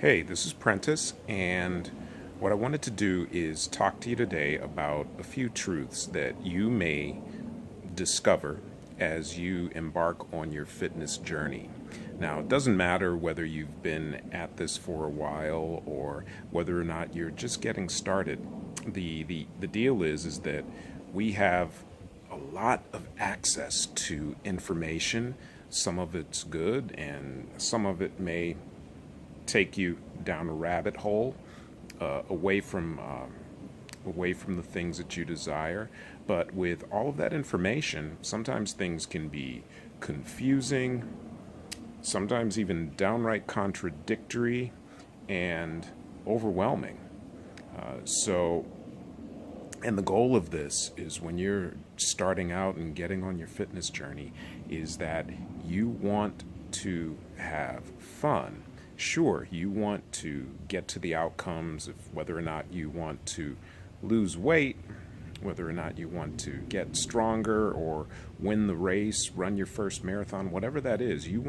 Hey, this is Prentiss, and what I wanted to do is talk to you today about a few truths that you may discover as you embark on your fitness journey. Now, it doesn't matter whether you've been at this for a while or whether or not you're just getting started. The deal is that we have a lot of access to information. Some of it's good, and some of it may take you down a rabbit hole, away from the things that you desire. But with all of that information, sometimes things can be confusing, sometimes even downright contradictory and overwhelming. So, and the goal of this is when you're starting out and getting on your fitness journey, is that you want to have fun. Sure, you want to get to the outcomes of whether or not you want to lose weight, whether or not you want to get stronger or win the race, run your first marathon, whatever that is. You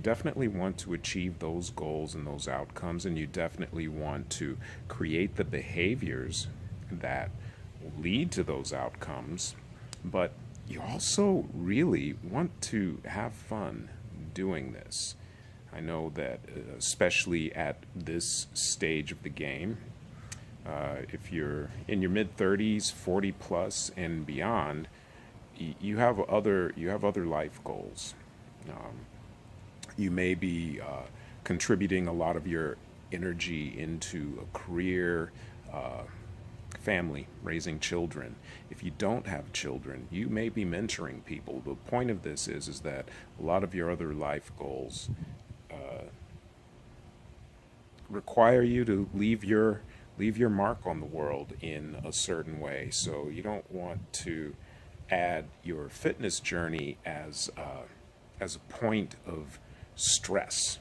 definitely want to achieve those goals and those outcomes, and you definitely want to create the behaviors that lead to those outcomes. But you also really want to have fun doing this. I know that, especially at this stage of the game, if you're in your mid 30s, 40 plus, and beyond, you have other life goals. You may be contributing a lot of your energy into a career, family, raising children. If you don't have children, you may be mentoring people. The point of this is that a lot of your other life goals require you to leave your mark on the world in a certain way. So you don't want to add your fitness journey as a point of stress.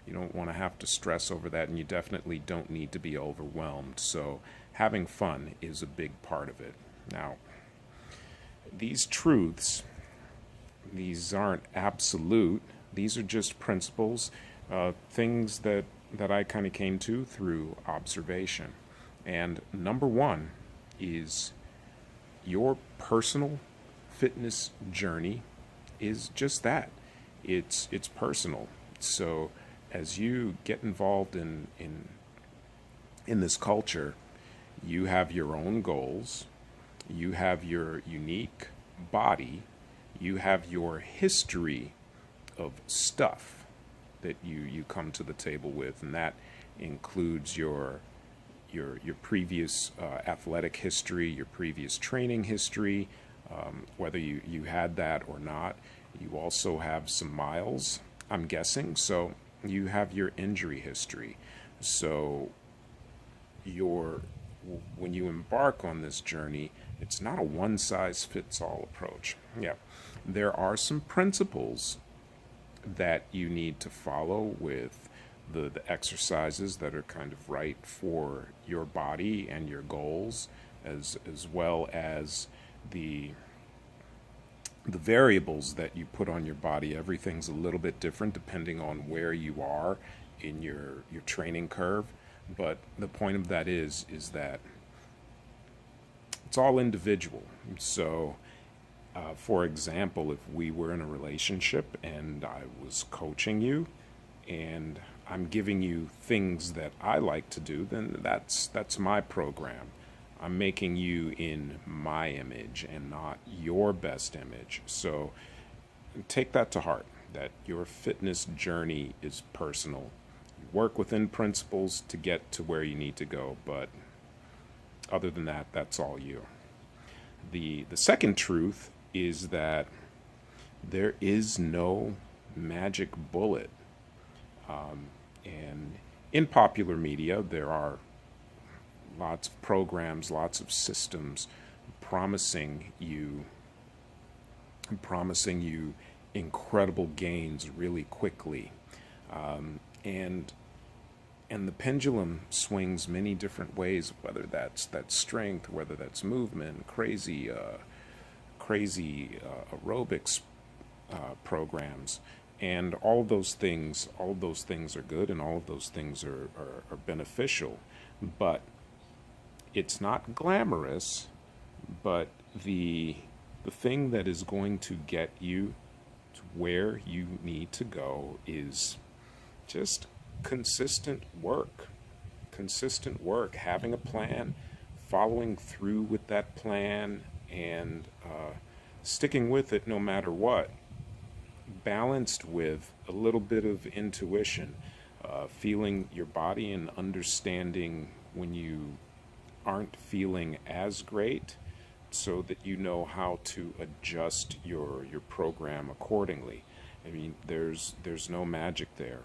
You don't want to have to stress over that, and you definitely don't need to be overwhelmed. So having fun is a big part of it. Now, these truths, these aren't absolute. These are just principles, things that I kind of came to through observation. And number one is your personal fitness journey is just that. It's personal. So as you get involved in this culture, you have your own goals, you have your unique body, you have your history of stuff that you come to the table with, and that includes your previous athletic history, your previous training history, whether you had that or not. You also have some miles, I'm guessing, so you have your injury history. So when you embark on this journey, it's not a one size fits all approach. Yeah, there are some principles that you need to follow with the exercises that are kind of right for your body and your goals, as well as the variables that you put on your body. Everything's a little bit different depending on where you are in your training curve. But the point of that is that it's all individual. So for example, if we were in a relationship and I was coaching you and I'm giving you things that I like to do, then that's my program. I'm making you in my image and not your best image. So take that to heart, that your fitness journey is personal. You work within principles to get to where you need to go, but other than that, that's all you. The second truth is that there is no magic bullet. And in popular media, there are lots of programs, lots of systems promising you incredible gains really quickly. And the pendulum swings many different ways, whether that's strength, whether that's movement, crazy aerobics programs. And all of those things are good, and all of those things are beneficial. But it's not glamorous, but the thing that is going to get you to where you need to go is just consistent work. Consistent work, having a plan, following through with that plan, and sticking with it no matter what, balanced with a little bit of intuition, feeling your body and understanding when you aren't feeling as great, so that you know how to adjust your program accordingly. I mean, there's no magic there.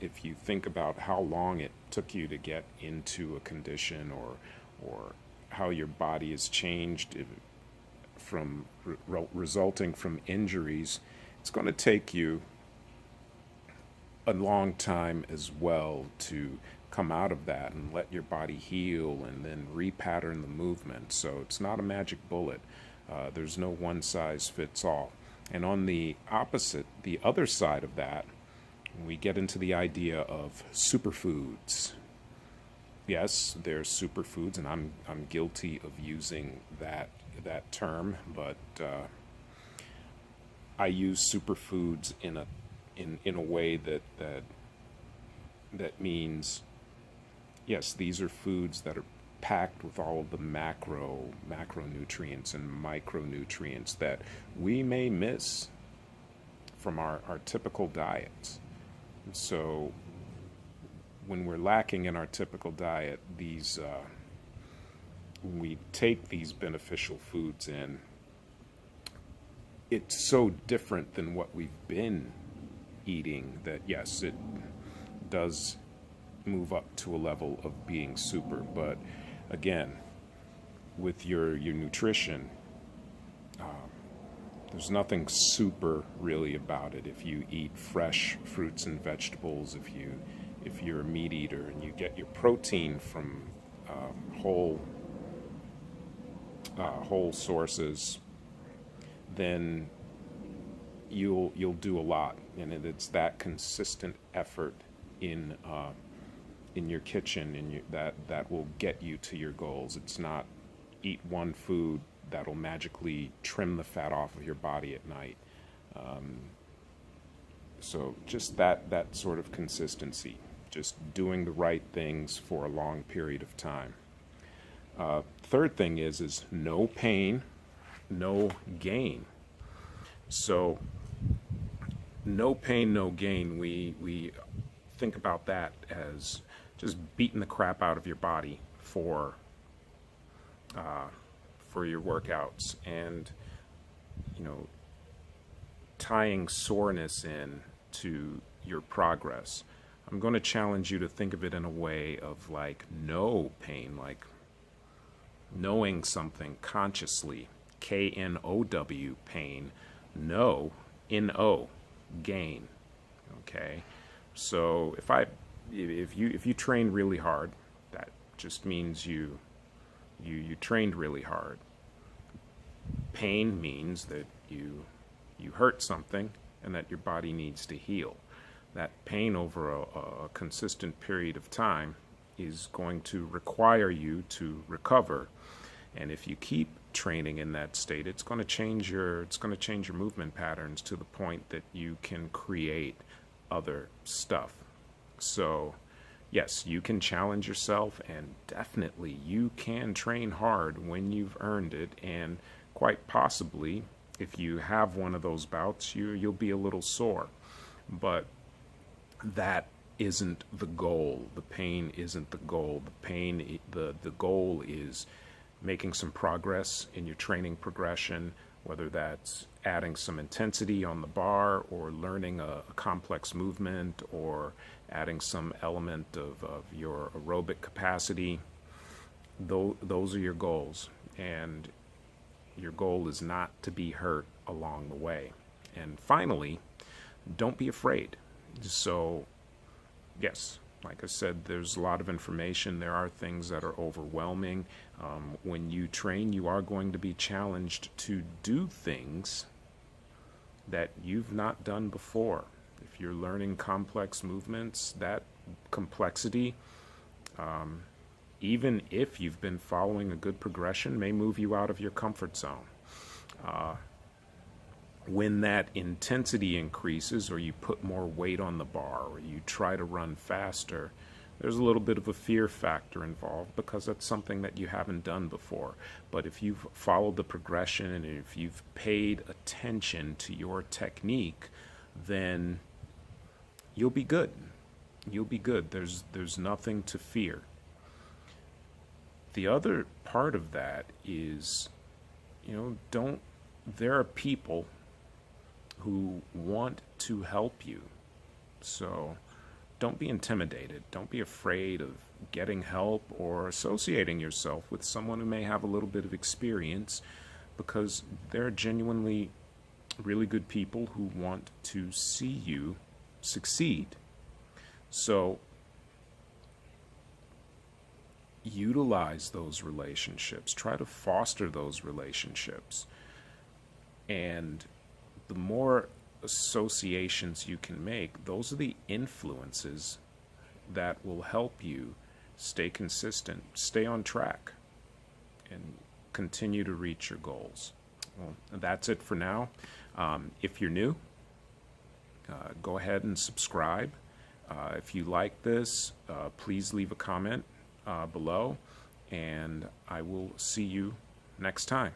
If you think about how long it took you to get into a condition, or how your body has changed from resulting from injuries, it's going to take you a long time as well to come out of that and let your body heal and then repattern the movement. So it's not a magic bullet. There's no one size fits all. And on the opposite, the other side of that, we get into the idea of superfoods. Yes, there's superfoods, and I'm guilty of using that term, but I use superfoods in a way that means, yes, these are foods that are packed with all of the macronutrients and micronutrients that we may miss from our typical diets. So when we're lacking in our typical diet, when we take these beneficial foods in, it's so different than what we've been eating that, yes, it does move up to a level of being super. But again, with your nutrition, there's nothing super really about it. If you eat fresh fruits and vegetables, if you're a meat eater and you get your protein from whole sources, then you'll do a lot. And it's that consistent effort in your kitchen, and that will get you to your goals. It's not eat one food that'll magically trim the fat off of your body at night. So just that sort of consistency, just doing the right things for a long period of time. Third thing is no pain, no gain. So no pain, no gain. We think about that as just beating the crap out of your body for your workouts, and tying soreness in to your progress. I'm going to challenge you to think of it in a way of like no pain, like knowing something consciously, K-N-O-W, pain, no, N-O, gain. Okay, so if you train really hard, that just means you trained really hard. Pain means that you hurt something and that your body needs to heal. That pain over a consistent period of time is going to require you to recover. And if you keep training in that state, it's going to change your movement patterns to the point that you can create other stuff. So yes, you can challenge yourself, and definitely you can train hard when you've earned it, and quite possibly if you have one of those bouts, you'll be a little sore. But that isn't the goal. The pain isn't the goal. The goal is making some progress in your training progression, whether that's adding some intensity on the bar, or learning a complex movement, or adding some element of your aerobic capacity. Those are your goals, and your goal is not to be hurt along the way. And finally, don't be afraid. So yes, like I said, there's a lot of information. There are things that are overwhelming. When you train, you are going to be challenged to do things that you've not done before. If you're learning complex movements, that complexity, even if you've been following a good progression, may move you out of your comfort zone. When that intensity increases, or you put more weight on the bar, or you try to run faster, there's a little bit of a fear factor involved because that's something that you haven't done before. But if you've followed the progression and if you've paid attention to your technique, then you'll be good. You'll be good. There's nothing to fear. The other part of that is, there are people who want to help you. So don't be intimidated. Don't be afraid of getting help or associating yourself with someone who may have a little bit of experience, because they're genuinely really good people who want to see you succeed. So utilize those relationships. Try to foster those relationships. And the more associations you can make, those are the influences that will help you stay consistent, stay on track, and continue to reach your goals. Well, that's it for now. If you're new, go ahead and subscribe. If you like this, please leave a comment below, and I will see you next time.